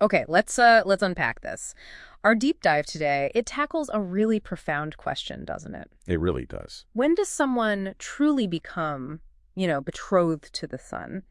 Okay, let's unpack this. Our deep dive today, it tackles a really profound question, doesn't it? It really does. When does someone truly become, betrothed to the Son,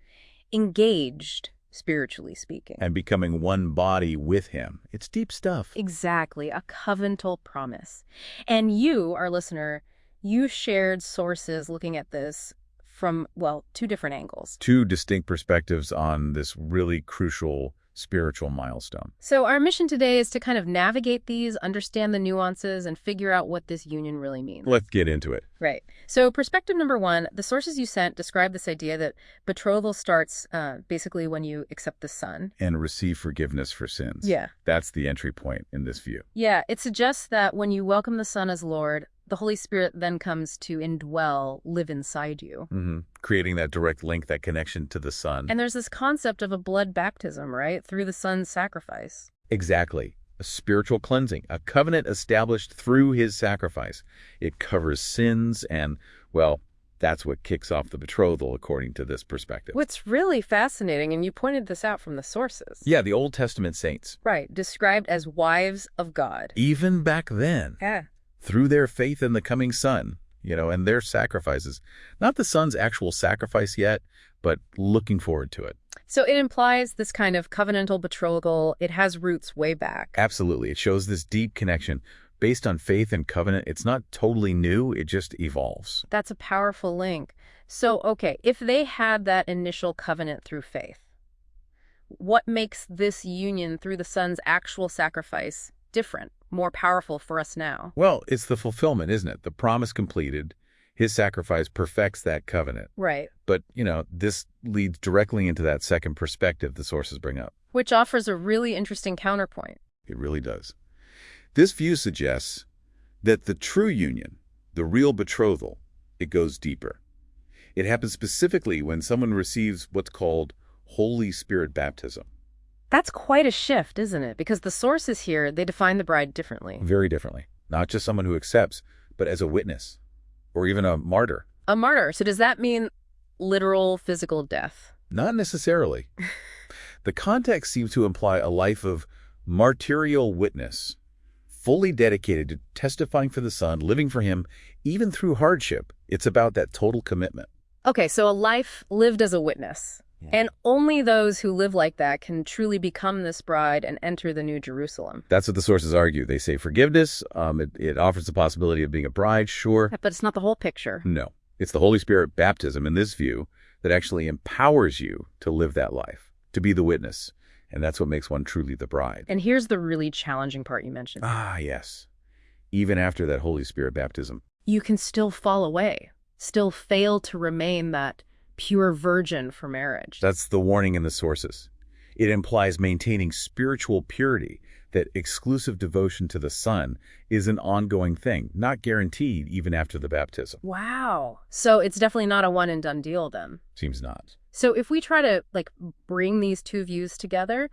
engaged, spiritually speaking? And becoming one body with him. It's deep stuff. Exactly, a covenantal promise. And you, our listener, you shared sources looking at this from, well, two different angles. Two distinct perspectives on this really crucial spiritual milestone. So our mission today is to kind of navigate these, understand the nuances, and figure out what this union really means. Let's get into it. Right. So perspective number one, the sources you sent describe this idea that betrothal starts basically when you accept the Son. And receive forgiveness for sins. Yeah. That's the entry point in this view. Yeah, it suggests that when you welcome the Son as Lord, the Holy Spirit then comes to indwell, live inside you. Creating that direct link, that connection to the Son. And there's this concept of a blood baptism, right? Through the Son's sacrifice. Exactly. A spiritual cleansing, a covenant established through his sacrifice. It covers sins and, well, that's what kicks off the betrothal according to this perspective. What's really fascinating, and you pointed this out from the sources. Yeah, the Old Testament saints. Right, described as wives of God. Even back then. Yeah. Through their faith in the coming Son, and their sacrifices. Not the Son's actual sacrifice yet, but looking forward to it. So it implies this kind of covenantal betrothal. It has roots way back. Absolutely. It shows this deep connection. Based on faith and covenant, it's not totally new, it just evolves. That's a powerful link. So, okay, if they had that initial covenant through faith, what makes this union through the Son's actual sacrifice different, more powerful for us now? Well, it's the fulfillment, isn't it? The promise completed. His sacrifice perfects that covenant. Right. But, this leads directly into that second perspective the sources bring up. Which offers a really interesting counterpoint. It really does. This view suggests that the true union, the real betrothal, it goes deeper. It happens specifically when someone receives what's called Holy Spirit baptism. That's quite a shift, isn't it? Because the sources here, they define the bride differently. Very differently. Not just someone who accepts, but as a witness, or even a martyr. A martyr. So does that mean literal physical death? Not necessarily. The context seems to imply a life of martyrial witness, fully dedicated to testifying for the Son, living for him, even through hardship. It's about that total commitment. Okay, so a life lived as a witness. Yeah. And only those who live like that can truly become this bride and enter the New Jerusalem. That's what the sources argue. They say forgiveness, it offers the possibility of being a bride, sure. But it's not the whole picture. No. It's the Holy Spirit baptism in this view that actually empowers you to live that life, to be the witness. And that's what makes one truly the bride. And here's the really challenging part you mentioned. Ah, yes. Even after that Holy Spirit baptism. You can still fall away, still fail to remain that pure virgin for marriage. That's the warning in the sources. It implies maintaining spiritual purity, that exclusive devotion to the Son is an ongoing thing, not guaranteed even after the baptism. Wow. So it's definitely not a one-and-done deal then. Seems not. So if we try to bring these two views together,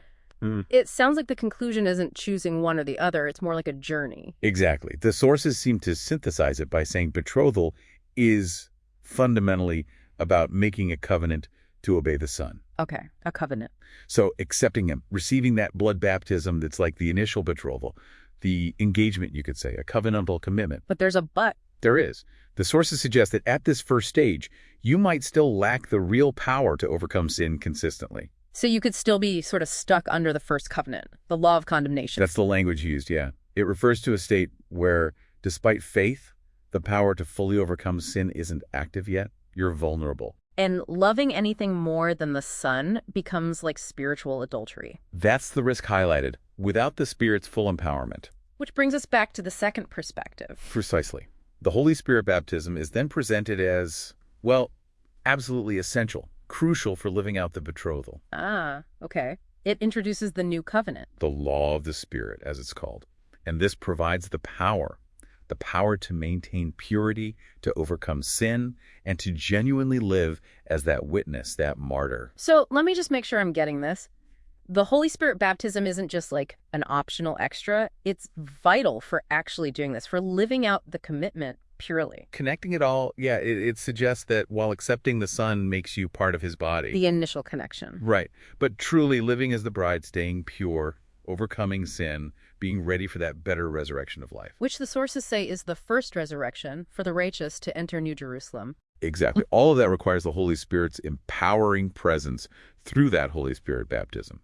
it sounds like the conclusion isn't choosing one or the other. It's more like a journey. Exactly. The sources seem to synthesize it by saying betrothal is fundamentally about making a covenant to obey the Son. Okay, a covenant. So accepting him, receiving that blood baptism that's like the initial betrothal, the engagement, you could say, a covenantal commitment. But there's a but. There is. The sources suggest that at this first stage, you might still lack the real power to overcome sin consistently. So you could still be sort of stuck under the first covenant, the law of condemnation. That's the language used, yeah. It refers to a state where, despite faith, the power to fully overcome sin isn't active yet. You're vulnerable. And loving anything more than the Son becomes like spiritual adultery. That's the risk highlighted, without the Spirit's full empowerment. Which brings us back to the second perspective. Precisely. The Holy Spirit baptism is then presented as, well, absolutely essential, crucial for living out the betrothal. Ah, okay. It introduces the new covenant. The law of the Spirit, as it's called. And this provides the power to maintain purity, to overcome sin, and to genuinely live as that witness, that martyr. So let me just make sure I'm getting this. The Holy Spirit baptism isn't just an optional extra. It's vital for actually doing this, for living out the commitment purely. Connecting it all, yeah, it suggests that while accepting the Son makes you part of his body. The initial connection. Right. But truly living as the bride, staying pure, overcoming sin, being ready for that better resurrection of life. Which the sources say is the first resurrection for the righteous to enter New Jerusalem. Exactly. All of that requires the Holy Spirit's empowering presence through that Holy Spirit baptism.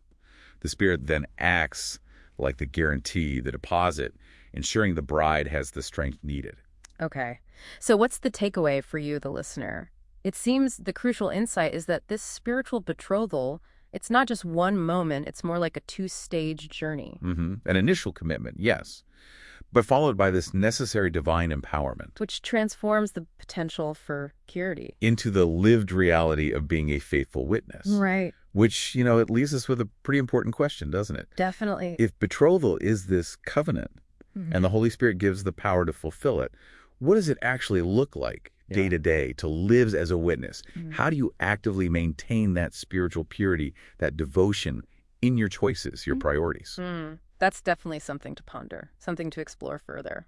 The Spirit then acts like the guarantee, the deposit, ensuring the bride has the strength needed. Okay. So what's the takeaway for you, the listener? It seems the crucial insight is that this spiritual betrothal, it's not just one moment, it's more like a two-stage journey. An initial commitment, yes, but followed by this necessary divine empowerment. Which transforms the potential for purity. Into the lived reality of being a faithful witness. Right. Which, it leaves us with a pretty important question, doesn't it? Definitely. If betrothal is this covenant, and the Holy Spirit gives the power to fulfill it, what does it actually look like day to day to live as a witness? How do you actively maintain that spiritual purity, that devotion in your choices, your priorities? That's definitely something to ponder, something to explore further.